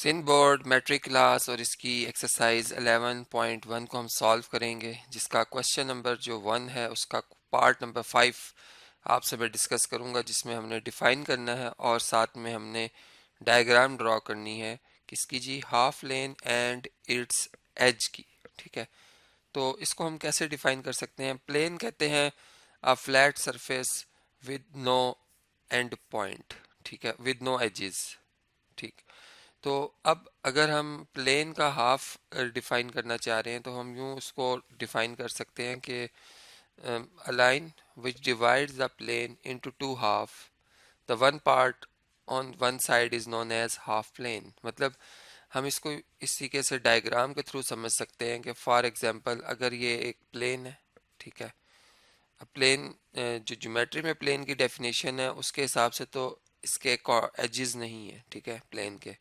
Sindh board matric class और इसकी exercise 11.1 को हम सॉल्व करेंगे, जिसका क्वेश्चन नंबर जो 1 है उसका पार्ट नंबर 5 आपसे मैं डिस्कस करूंगा, जिसमें हमने डिफाइन करना है और साथ में हमने डायग्राम ड्रॉ करनी है किसकी जी, half plane and its edge की। ठीक है, तो इसको हम कैसे डिफाइन कर सकते हैं। प्लेन कहते हैं a flat surface with no end point, ठीक है, विद नो एजेस। ठीक, तो अब अगर हम प्लेन का हाफ डिफाइन करना चाह रहे हैं तो हम यूं उसको डिफाइन कर सकते हैं कि a line which divides the plane into two half, the one part on one side is known as half plane। मतलब हम इसको इस तरीके से डायग्राम के थ्रू समझ सकते हैं कि फॉर एग्जांपल अगर ये एक प्लेन है, ठीक है, प्लेन जो ज्योमेट्री में प्लेन की डेफिनेशन है उसके हिसाब से तो इसके एजेस नहीं है, ठीक है, प्लेन के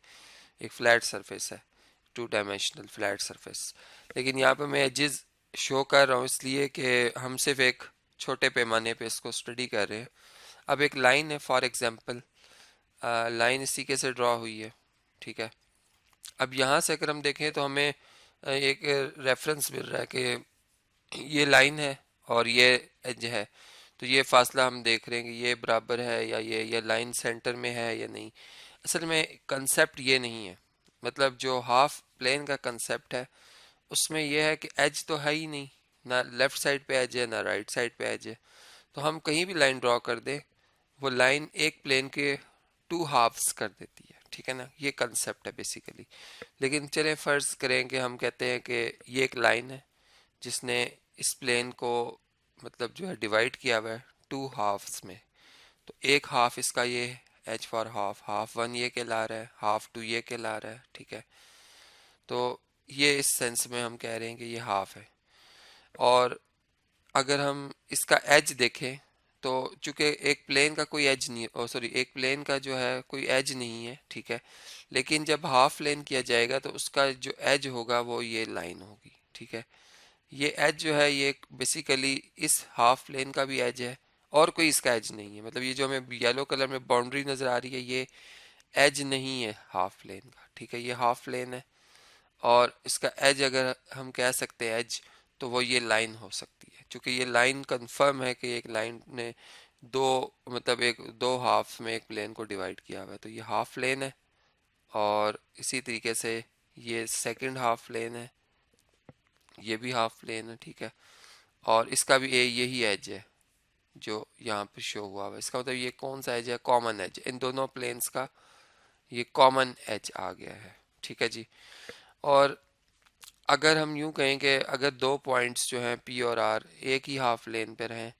एक फ्लैट सरफेस है, टू डायमेंशनल फ्लैट सरफेस। लेकिन यहाँ पे मैं एजेस शो कर रहा हूँ इसलिए कि हम सिर्फ एक छोटे पैमाने पे इसको स्टडी कर रहे हैं। अब एक लाइन है, फॉर एग्जांपल लाइन इस तरीके से ड्रॉ हुई है, ठीक है। अब यहाँ से अगर हम देखें तो हमें एक रेफरेंस मिल रहा है कि ये लाइन है और ये एज है, तो ये फासला हम देख रहे हैं कि ये बराबर है या ये लाइन सेंटर में है या नहीं। असल में कंसेप्ट ये नहीं है, मतलब जो हाफ प्लेन का कंसेप्ट है उसमें यह है कि एज तो है ही नहीं, ना लेफ्ट साइड पे एज है ना राइट साइड पे एज है। तो हम कहीं भी लाइन ड्रॉ कर दें वो लाइन एक प्लेन के टू हाफ्स कर देती है, ठीक है ना, ये कंसेप्ट है बेसिकली। लेकिन चले फर्ज करें कि हम कहते हैं कि ये एक लाइन है जिसने इस प्लेन को मतलब जो है डिवाइड किया हुआ है टू हाफ्स में। तो एक हाफ इसका ये H for half, half one ये कहला रहा है, हाफ टू ये कहला रहा है, ठीक है। तो ये इस सेंस में हम कह रहे हैं कि ये हाफ है। और अगर हम इसका एज देखें तो चूंकि एक प्लेन का कोई एज नहीं, ओ सॉरी, एक प्लेन का जो है कोई एज नहीं है, ठीक है, लेकिन जब हाफ प्लेन किया जाएगा तो उसका जो एज होगा वो ये लाइन होगी, ठीक है। ये एज जो है ये बेसिकली इस हाफ प्लेन का भी एज है और कोई इसका एज नहीं है। मतलब ये जो हमें येलो कलर में बाउंड्री नजर आ रही है ये एज नहीं है हाफ प्लेन का, ठीक है, ये हाफ प्लेन है। और इसका एज अगर हम कह सकते हैं एज, तो वो ये लाइन हो सकती है, क्योंकि ये लाइन कंफर्म है कि एक लाइन ने दो मतलब एक दो हाफ में एक प्लेन को डिवाइड किया हुआ है, तो ये हाफ प्लेन है। और इसी तरीके से ये सेकंड हाफ प्लेन है, ये भी हाफ प्लेन है, ठीक है। और इसका भी यही एज है जो यहाँ पे शो हुआ हुआ है। इसका मतलब ये कौन सा एज है, कॉमन एज, इन दोनों प्लेन्स का ये कॉमन एज आ गया है, ठीक है जी। और अगर हम यूं कहें कि अगर दो पॉइंट्स जो हैं पी और आर एक ही हाफ लेन पर हैं,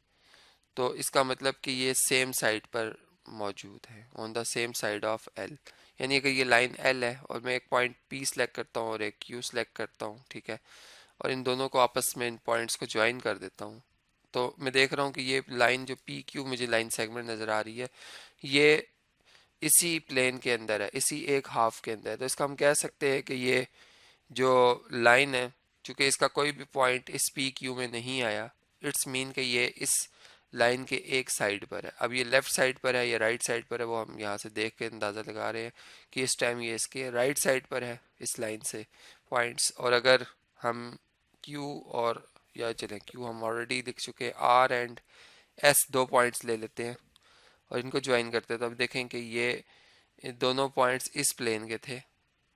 तो इसका मतलब कि ये सेम साइड पर मौजूद है, on the same side of L. यानी अगर ये लाइन एल है और मैं एक पॉइंट पी सेलेक्ट करता हूँ और एक क्यू सेलेक्ट करता हूँ, ठीक है, और इन दोनों को आपस में इन पॉइंट्स को ज्वाइन कर देता हूँ, तो मैं देख रहा हूँ कि ये लाइन जो पी क्यू मुझे लाइन सेगमेंट नज़र आ रही है ये इसी प्लेन के अंदर है, इसी एक हाफ के अंदर है। तो इसका हम कह सकते हैं कि ये जो लाइन है, चूंकि इसका कोई भी पॉइंट इस पी क्यू में नहीं आया, इट्स मीन कि ये इस लाइन के एक साइड पर है। अब ये लेफ्ट साइड पर है या राइट साइड पर है वो हम यहाँ से देख के अंदाज़ा लगा रहे हैं कि इस टाइम ये इसके राइट साइड पर है इस लाइन से पॉइंट्स। और अगर हम क्यू और या चलें क्यू हम ऑलरेडी लिख चुके, आर एंड एस दो पॉइंट्स ले लेते हैं और इनको ज्वाइन करते हैं, तो अब देखें कि ये दोनों पॉइंट्स इस प्लेन के थे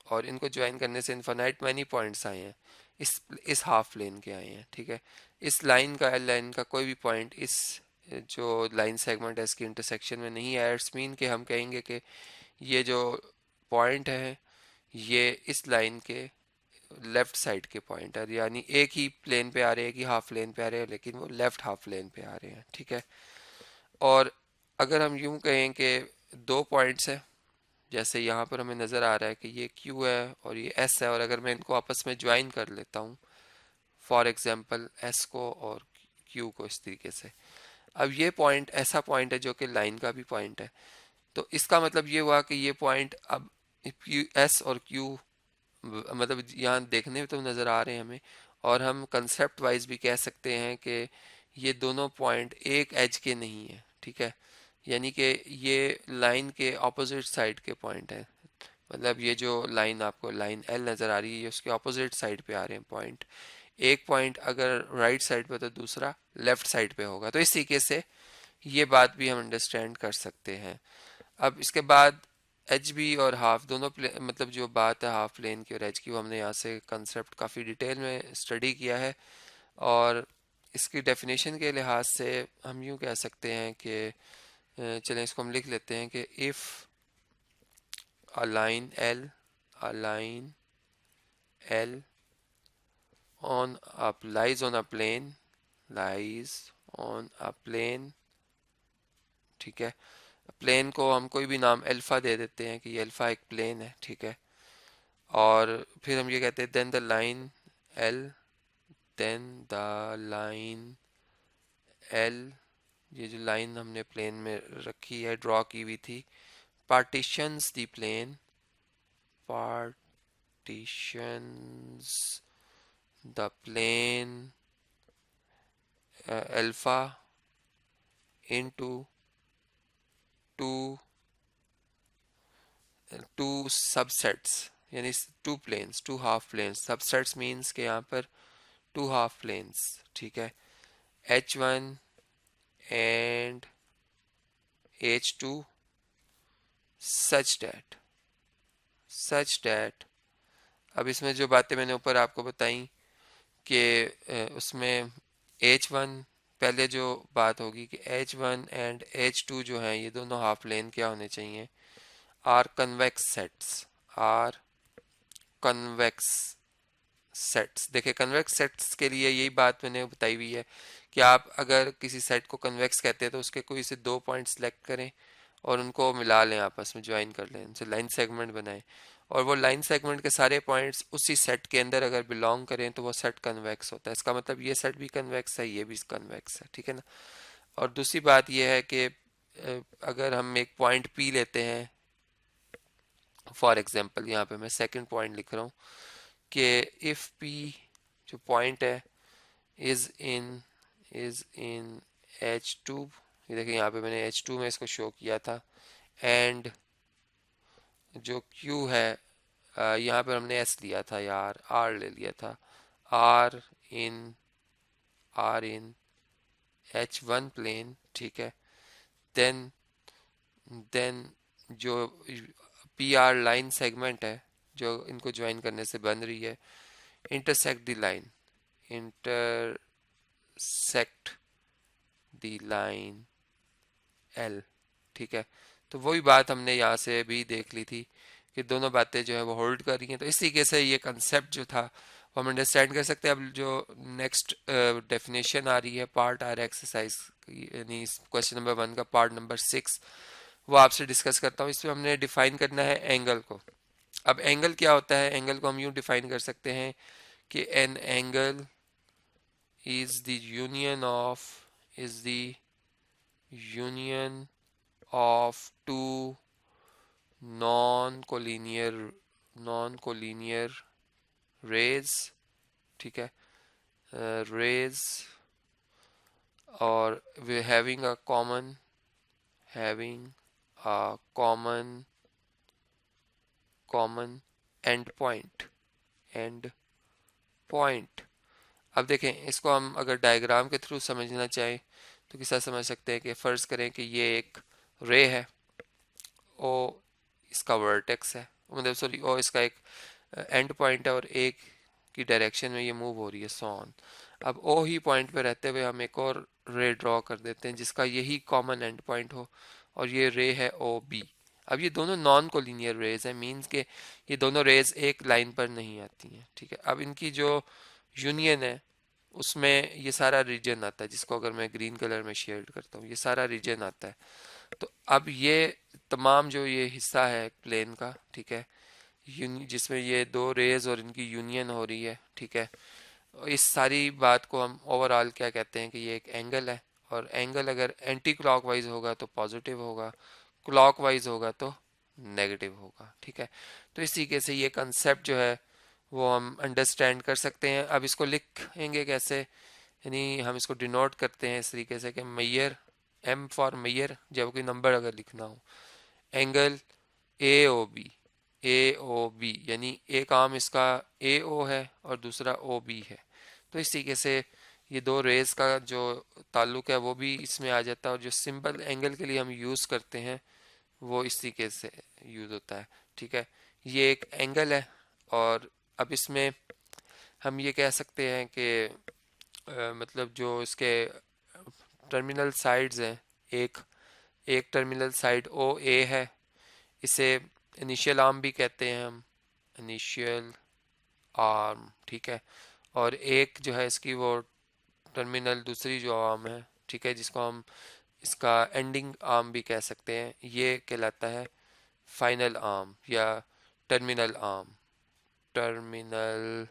और इनको ज्वाइन करने से इन्फिनाइट मैनी पॉइंट्स आए हैं, इस हाफ प्लेन के आए हैं, ठीक है। इस लाइन का एल लाइन का कोई भी पॉइंट इस जो लाइन सेगमेंट है इसकी इंटरसेक्शन में नहीं आया। इट्स मीन कि हम कहेंगे कि ये जो पॉइंट है ये इस लाइन के लेफ्ट साइड के पॉइंट है, यानी एक ही प्लेन पे आ रहे हैं, एक ही हाफ प्लेन पे आ रहे हैं, लेकिन वो लेफ्ट हाफ प्लेन पे आ रहे हैं, ठीक है। और अगर हम यूं कहें कि दो पॉइंट्स हैं, जैसे यहाँ पर हमें नज़र आ रहा है कि ये Q है और ये S है, और अगर मैं इनको आपस में ज्वाइन कर लेता हूँ, फॉर एग्जांपल S को और Q को इस तरीके से, अब ये पॉइंट ऐसा पॉइंट है जो कि लाइन का भी पॉइंट है। तो इसका मतलब ये हुआ कि ये पॉइंट अब S और Q मतलब यहाँ देखने में तो नज़र आ रहे हैं हमें, और हम कंसेप्ट वाइज भी कह सकते हैं कि ये दोनों पॉइंट एक एज के नहीं है, ठीक है, यानी कि ये लाइन के ऑपोजिट साइड के पॉइंट हैं। मतलब ये जो लाइन आपको लाइन एल नज़र आ रही है ये उसके ऑपोजिट साइड पे आ रहे हैं पॉइंट। एक पॉइंट अगर राइट साइड पे तो दूसरा लेफ्ट साइड पे होगा। तो इस तरीके से ये बात भी हम अंडरस्टैंड कर सकते हैं। अब इसके बाद एच बी और हाफ दोनों मतलब जो बात है हाफ प्लेन की और एच की, वो हमने यहाँ से कंसेप्ट काफ़ी डिटेल में स्टडी किया है। और इसकी डेफिनेशन के लिहाज से हम यूँ कह सकते हैं कि चलें इसको हम लिख लेते हैं कि if a line L, a line L on a lies on a plane, lies on a plane, ठीक है। प्लेन को हम कोई भी नाम अल्फा दे देते हैं कि ये अल्फा एक प्लेन है, ठीक है। और फिर हम ये कहते हैं then the line L, then the line L, ये जो लाइन हमने प्लेन में रखी है ड्रॉ की हुई थी, partitions the plane, partitions the plane alpha into two subsets, यानी two planes, two half planes. Subsets means के यहाँ पर टू हाफ प्लेन्स, ठीक है। H1 and H2 such that अब इसमें जो बातें मैंने ऊपर आपको बताई कि उसमें H1 पहले जो बात होगी कि H1 एंड H2 जो हैं ये दोनों हाफ प्लेन क्या होने चाहिए, are convex sets, are convex sets. देखिए कन्वेक्स सेट्स के लिए यही बात मैंने बताई हुई है कि आप अगर किसी सेट को कन्वेक्स कहते हैं तो उसके कोई से दो पॉइंट सेलेक्ट करें और उनको मिला लें, आपस में ज्वाइन कर लें, उनसे लाइन सेगमेंट बनाएं, और वो लाइन सेगमेंट के सारे पॉइंट्स उसी सेट के अंदर अगर बिलोंग करें तो वो सेट कन्वेक्स होता है। इसका मतलब ये सेट भी कन्वेक्स है, ये भी कन्वेक्स है, ठीक है ना। और दूसरी बात यह है कि अगर हम एक पॉइंट पी लेते हैं, फॉर एग्जांपल यहाँ पे मैं सेकंड पॉइंट लिख रहा हूँ कि इफ पी जो पॉइंट है इज इन H2, ये देखिए यहाँ पे मैंने H2 में इसको शो किया था, एंड जो Q है यहाँ पर हमने S लिया था यार, R ले लिया था, R इन H1 प्लेन, ठीक है। देन देन जो PR लाइन सेगमेंट है जो इनको ज्वाइन करने से बन रही है, intersect the line, intersect the line L, ठीक है। तो वही बात हमने यहाँ से भी देख ली थी कि दोनों बातें जो है वो होल्ड कर रही हैं। तो इस तरीके से ये कंसेप्ट जो था वो हम अंडरस्टैंड कर सकते हैं। अब जो नेक्स्ट डेफिनेशन आ रही है, पार्ट आ रहा है एक्सरसाइज, यानी क्वेश्चन नंबर 1 का पार्ट नंबर 6, वो आपसे डिस्कस करता हूँ। इसमें हमने डिफाइन करना है एंगल को। अब एंगल क्या होता है, एंगल को हम यूँ डिफाइन कर सकते हैं कि an angle is the union of two non-collinear rays, ठीक है, rays, और we having a common end point। अब देखें इसको हम अगर डायग्राम के थ्रू समझना चाहें तो किस तरह समझ सकते हैं कि फ़र्ज़ करें कि ये एक रे है, ओ इसका वर्टेक्स है, मतलब सॉरी ओ इसका एक एंड पॉइंट है और एक की डायरेक्शन में ये मूव हो रही है, सो ऑन। अब ओ ही पॉइंट पे रहते हुए हम एक और रे ड्रॉ कर देते हैं जिसका यही कॉमन एंड पॉइंट हो, और ये रे है ओ बी। अब ये दोनों नॉन कोलिनियर रेज है, मीन्स के ये दोनों रेज एक लाइन पर नहीं आती हैं, ठीक है। अब इनकी जो यूनियन है उसमें ये सारा रीजन आता है, जिसको अगर मैं ग्रीन कलर में शेड करता हूँ ये सारा रीजन आता है। तो अब ये तमाम जो ये हिस्सा है प्लेन का, ठीक है, जिसमें ये दो रेज और इनकी यूनियन हो रही है, ठीक है, इस सारी बात को हम ओवरऑल क्या कहते हैं कि ये एक एंगल है। और एंगल अगर एंटी क्लॉकवाइज होगा तो पॉजिटिव होगा, क्लॉकवाइज होगा तो नेगेटिव होगा, ठीक है। तो इस तरीके से ये कंसेप्ट जो है वो हम अंडरस्टैंड कर सकते हैं। अब इसको लिखेंगे कैसे, यानी हम इसको डिनोट करते हैं इस तरीके से कि मैयर, एम फॉर मैयर, जब कोई नंबर अगर लिखना हो, angle A O B, A O B, यानी एक आर्म इसका ए ओ है और दूसरा ओ बी है। तो इस तरीके से ये दो रेज का जो ताल्लुक है वो भी इसमें आ जाता है, और जो सिंपल एंगल के लिए हम यूज़ करते हैं वो इस तरीके से यूज़ होता है। ठीक है, ये एक एंगल है। और अब इसमें हम ये कह सकते हैं कि मतलब जो इसके टर्मिनल साइड्स हैं, एक एक टर्मिनल साइड ओ ए है, इसे इनिशियल आर्म भी कहते हैं हम, इनिशियल आर्म। ठीक है, और एक जो है इसकी वो टर्मिनल दूसरी जो आर्म है, ठीक है, जिसको हम इसका एंडिंग आर्म भी कह सकते हैं, ये कहलाता है फाइनल आर्म या टर्मिनल आर्म। Terminal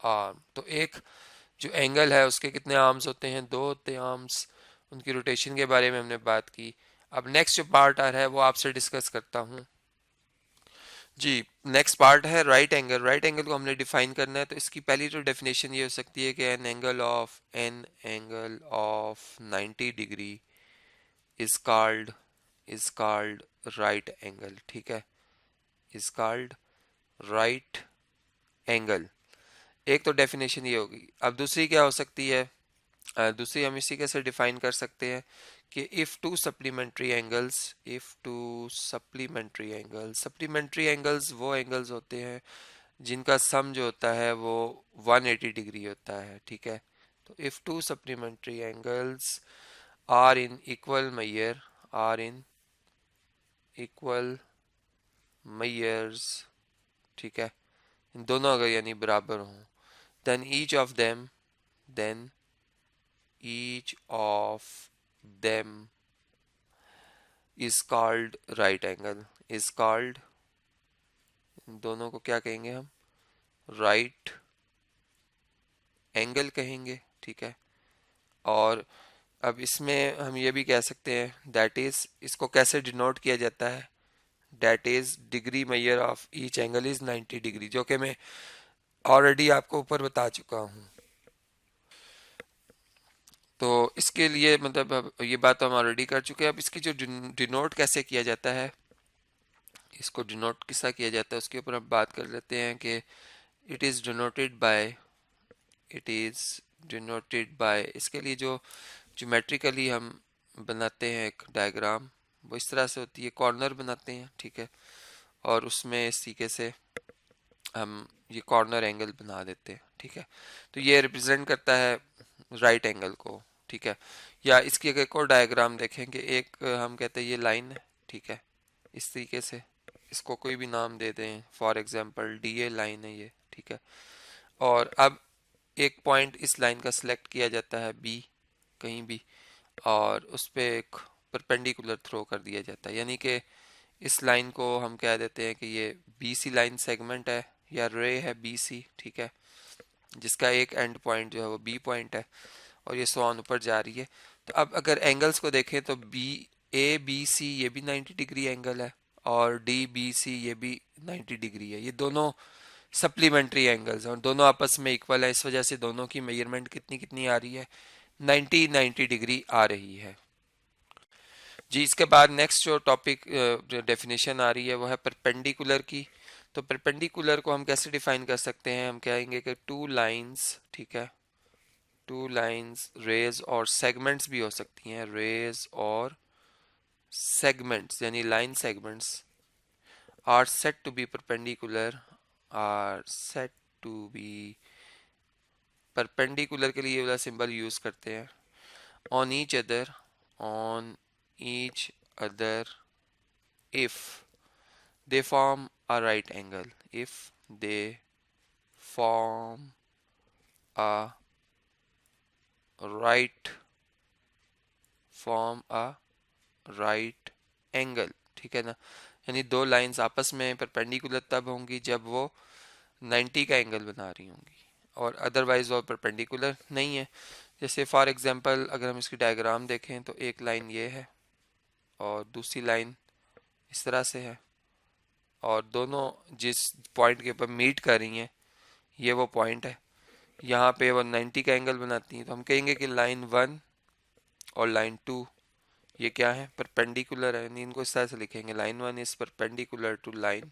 arm. तो एक जो एंगल है उसके कितने आर्म्स होते हैं? दो होते हैं आर्म्स। उनकी रोटेशन के बारे में हमने बात की। अब नेक्स्ट जो पार्ट आ रहा है वो आपसे डिस्कस करता हूँ। जी, नेक्स्ट पार्ट है राइट एंगल। राइट एंगल को हमने डिफाइन करना है, तो इसकी पहली तो डेफिनेशन ये हो सकती है कि an angle of 90 degree is called right angle. ठीक है, इज कॉल्ड राइट एंगल। एक तो डेफिनेशन ये होगी। अब दूसरी क्या हो सकती है? दूसरी हम इसी कैसे डिफाइन कर सकते हैं कि सप्लीमेंट्री एंगल्स वो एंगल्स होते हैं जिनका सम जो होता है वो 180 डिग्री होता है। ठीक है, तो if two supplementary angles are in equal measures, ठीक है, इन दोनों अगर यानी बराबर हों, then each of them is called right angle. Is called, इन दोनों को क्या कहेंगे हम? राइट एंगल कहेंगे। ठीक है, और अब इसमें हम ये भी कह सकते हैं दैट इज, इसको कैसे डिनोट किया जाता है? That is degree measure of each angle is 90 degree, जो कि मैं ऑलरेडी आपको ऊपर बता चुका हूँ। तो इसके लिए मतलब अब ये बात तो हम ऑलरेडी कर चुके हैं। अब इसकी जो डिनोट कैसे किया जाता है, इसको डिनोट किसा किया जाता है उसके ऊपर हम बात कर लेते हैं कि इट इज़ डिनोटेड बाय इसके लिए जो ज्योमेट्रिकली हम बनाते हैं एक डायग्राम, वो इस तरह से होती है। कॉर्नर बनाते हैं, ठीक है, और उसमें इस तरीके से हम ये कॉर्नर एंगल बना देते हैं। ठीक है, तो ये रिप्रेजेंट करता है राइट एंगल को। ठीक है, या इसकी अगर एक और डायग्राम देखेंगे, एक हम कहते हैं ये लाइन है। ठीक है, इस तरीके से इसको कोई भी नाम दे दें, for example D A line है ये। ठीक है, और अब एक पॉइंट इस लाइन का सिलेक्ट किया जाता है बी, कहीं भी, और उस पर एक परपेंडिकुलर थ्रो कर दिया जाता है, यानी कि इस लाइन को हम कह देते हैं कि ये बी सी लाइन सेगमेंट है या रे है बी सी। ठीक है, जिसका एक एंड पॉइंट जो है वो बी पॉइंट है, और ये सो ऑन ऊपर जा रही है। तो अब अगर एंगल्स को देखें तो बी सी ये भी 90 डिग्री एंगल है, और डी बी सी ये भी 90 डिग्री है। ये दोनों सप्लीमेंट्री एंगल्स हैं और दोनों आपस में इक्वल है। इस वजह से दोनों की मेजरमेंट कितनी कितनी आ रही है? 90 डिग्री आ रही है। जी, इसके बाद नेक्स्ट जो टॉपिक जो डेफिनेशन आ रही है वो है परपेंडिकुलर की। तो परपेंडिकुलर को हम कैसे डिफाइन कर सकते हैं? हम कहेंगे कि टू लाइंस, ठीक है, टू लाइंस, रेज और सेगमेंट्स भी हो सकती हैं, रेज और सेगमेंट्स, यानी line segments are set to be perpendicular, are set to be perpendicular के लिए ये वाला सिंबल यूज करते हैं, on each other, on each other if they form a right angle, if they form a right form a right angle। ठीक है ना, यानी दो लाइंस आपस में परपेंडिकुलर तब होंगी जब वो 90 का एंगल बना रही होंगी, और अदरवाइज वो परपेंडिकुलर नहीं है। जैसे फॉर एग्जांपल अगर हम इसकी डायग्राम देखें तो एक लाइन ये है और दूसरी लाइन इस तरह से है, और दोनों जिस पॉइंट के ऊपर मीट कर रही हैं ये वो पॉइंट है, यहाँ पे वो 90 का एंगल बनाती हैं। तो हम कहेंगे कि लाइन 1 और लाइन 2 ये क्या है? परपेंडिकुलर है, यानी इनको इस तरह से लिखेंगे, line 1 is perpendicular to line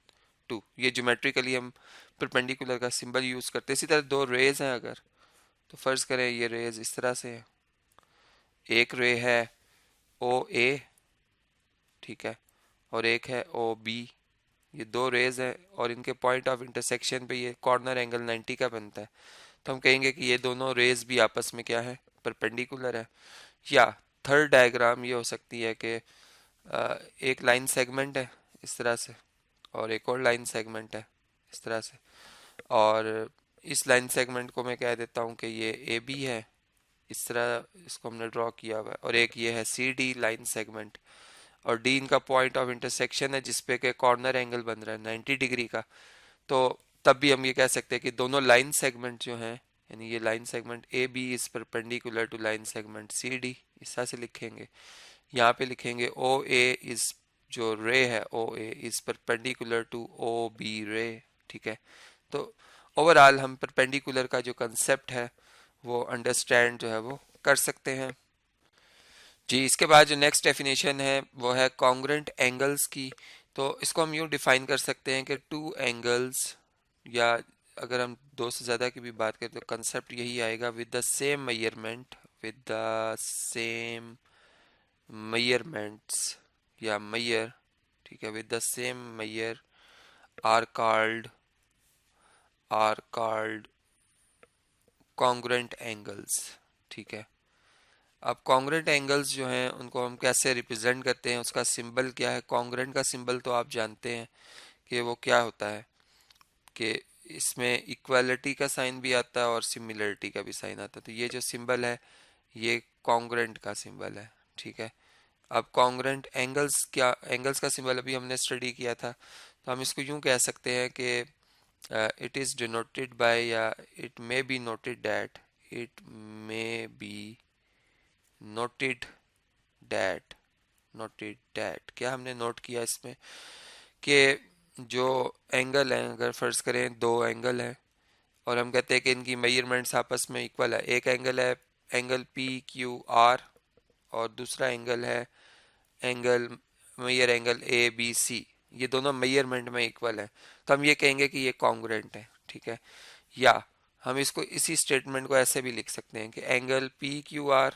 two, ये ज्योमेट्रिकली हम परपेंडिकुलर का सिंबल यूज करते हैं। इसी तरह दो रेज हैं अगर, तो फर्ज करें ये रेज इस तरह से है, एक रे है ओ ए, ठीक है, और एक है ओ बी, ये दो रेज हैं और इनके पॉइंट ऑफ इंटरसेक्शन पे ये कॉर्नर एंगल 90 का बनता है, तो हम कहेंगे कि ये दोनों रेज भी आपस में क्या है, परपेंडिकुलर है। या थर्ड डायग्राम ये हो सकती है कि एक लाइन सेगमेंट है इस तरह से और एक और लाइन सेगमेंट है इस तरह से, और इस लाइन सेगमेंट को मैं कह देता हूँ कि ये ए बी है, इस तरह इसको हमने ड्रॉ किया हुआ है, और एक ये है सी डी लाइन सेगमेंट, और डी इनका पॉइंट ऑफ इंटरसेक्शन है जिसपे के कॉर्नर एंगल बन रहा है 90 डिग्री का। तो तब भी हम ये कह सकते हैं कि दोनों लाइन सेगमेंट जो हैं, यानी ये line segment A B is perpendicular to line segment C D, इस तरह से लिखेंगे। यहाँ पे लिखेंगे ओ ए इज, जो रे है O A is perpendicular to O B ray, ठीक है। तो ओवरऑल हम परपेंडिकुलर का जो कंसेप्ट है वो अंडरस्टैंड जो है वो कर सकते हैं जी। इसके बाद जो नेक्स्ट डेफिनेशन है वो है कॉन्ग्रुएंट एंगल्स की। तो इसको हम यूँ डिफाइन कर सकते हैं कि टू एंगल्स, या अगर हम दो से ज़्यादा की भी बात करें तो कंसेप्ट यही आएगा, with the same measurement, with the same measurements या मेजर, ठीक है, with the same measure are called congruent angles, ठीक है। अब कॉन्ग्रुएंट एंगल्स जो हैं उनको हम कैसे रिप्रेजेंट करते हैं, उसका सिंबल क्या है। कॉन्ग्रुएंट का सिंबल तो आप जानते हैं कि वो क्या होता है, कि इसमें इक्वालिटी का साइन भी आता है और सिमिलरिटी का भी साइन आता है। तो ये जो सिंबल है ये कॉन्ग्रुएंट का सिंबल है, ठीक है। अब कॉन्ग्रुएंट एंगल्स क्या, एंगल्स का सिंबल अभी हमने स्टडी किया था, तो हम इसको यूं कह सकते हैं कि इट इज़ डिनोटेड बाय, या it may be noted that, it may be noted that, noted that, क्या हमने नोट किया इसमें कि जो एंगल है, अगर फर्ज करें दो एंगल है और हम कहते हैं कि इनकी मेजरमेंट्स आपस में इक्वल है, एक एंगल है एंगल पी क्यू आर और दूसरा एंगल है angle, major angle A B C, ये दोनों मेजरमेंट में इक्वल है, तो हम ये कहेंगे कि ये कॉन्ग्रुएंट है, ठीक है। या हम इसको इसी स्टेटमेंट को ऐसे भी लिख सकते हैं कि एंगल पी क्यू आर,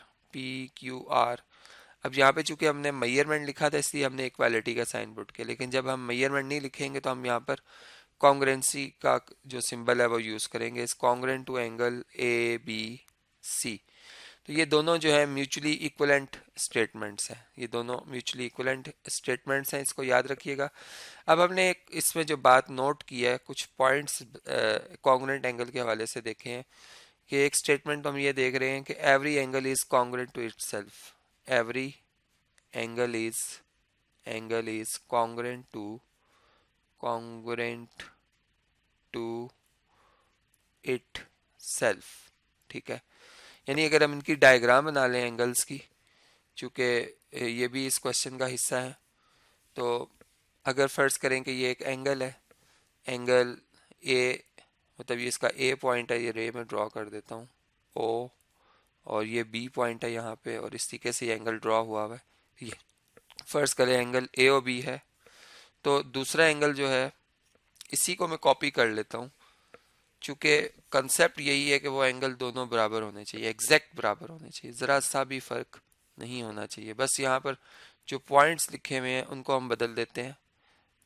अब यहाँ पे चूंकि हमने मेजरमेंट लिखा था इसलिए हमने इक्वालिटी का साइन पुट किया, लेकिन जब हम मेजरमेंट नहीं लिखेंगे तो हम यहाँ पर कॉन्ग्रुएंसी का जो सिंबल है वो यूज करेंगे, इस congruent to angle A B C. तो ये दोनों जो है म्यूचुअली इक्विवेलेंट स्टेटमेंट्स हैं, ये दोनों म्यूचुअली इक्विवेलेंट स्टेटमेंट्स हैं, इसको याद रखिएगा। अब हमने एक इसमें जो बात नोट की है, कुछ पॉइंट्स कॉन्ग्रुएंट एंगल के हवाले से देखे हैं कि एक स्टेटमेंट तो हम ये देख रहे हैं कि every angle is congruent to itself, every angle is congruent to itself, ठीक है। यानी अगर हम इनकी डायग्राम बना लें एंगल्स की, चूँकि ये भी इस क्वेश्चन का हिस्सा है, तो अगर फर्ज करें कि ये एक एंगल है, एंगल ए, मतलब ये इसका ए पॉइंट है, ये रे में ड्रॉ कर देता हूँ ओ, और ये बी पॉइंट है यहाँ पे, और इस तरीके से ये एंगल ड्रॉ हुआ हुआ है। ये फर्ज करें एंगल ए ओ बी है, तो दूसरा एंगल जो है इसी को मैं कॉपी कर लेता हूँ, चूँकि कंसेप्ट यही है कि वो एंगल दोनों बराबर होने चाहिए, एग्जैक्ट बराबर होने चाहिए, ज़रा सा भी फ़र्क नहीं होना चाहिए। बस यहाँ पर जो पॉइंट्स लिखे हुए हैं उनको हम बदल देते हैं,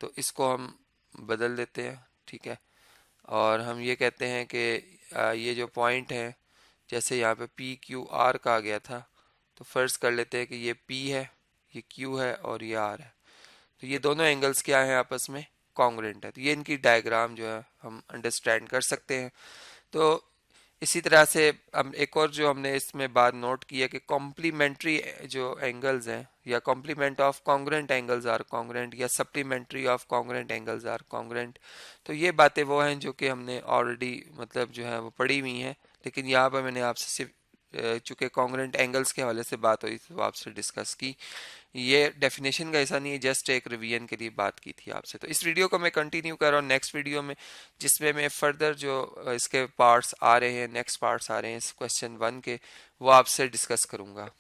तो इसको हम बदल देते हैं, ठीक है। और हम ये कहते हैं कि ये जो पॉइंट है, जैसे यहाँ पे पी क्यू आर कहा गया था, तो फर्ज कर लेते हैं कि ये पी है, ये क्यू है और ये आर है, तो ये दोनों एंगल्स क्या हैं आपस में, कॉन्ग्रुएंट है। तो ये इनकी डायग्राम जो है हम अंडरस्टैंड कर सकते हैं। तो इसी तरह से हम एक और जो हमने इसमें बात नोट की है कि कॉम्प्लीमेंट्री जो एंगल्स हैं, या complement of congruent angles are congruent, या supplementary of congruent angles are congruent. तो ये बातें वो हैं जो कि हमने ऑलरेडी मतलब जो है वो पढ़ी हुई हैं, लेकिन यहाँ पर मैंने आपसे सिर्फ चूँकि कॉन्ग्रुएंट एंगल्स के हवाले से बात हुई तो आपसे डिस्कस की, ये डेफिनेशन का ऐसा नहीं है, जस्ट एक रिवीजन के लिए बात की थी आपसे। तो इस वीडियो को मैं कंटिन्यू कर रहा हूँ नेक्स्ट वीडियो में, जिसमें मैं फर्दर जो इसके पार्ट्स आ रहे हैं, नेक्स्ट पार्ट्स आ रहे हैं इस क्वेश्चन 1 के, वो आपसे डिस्कस करूँगा।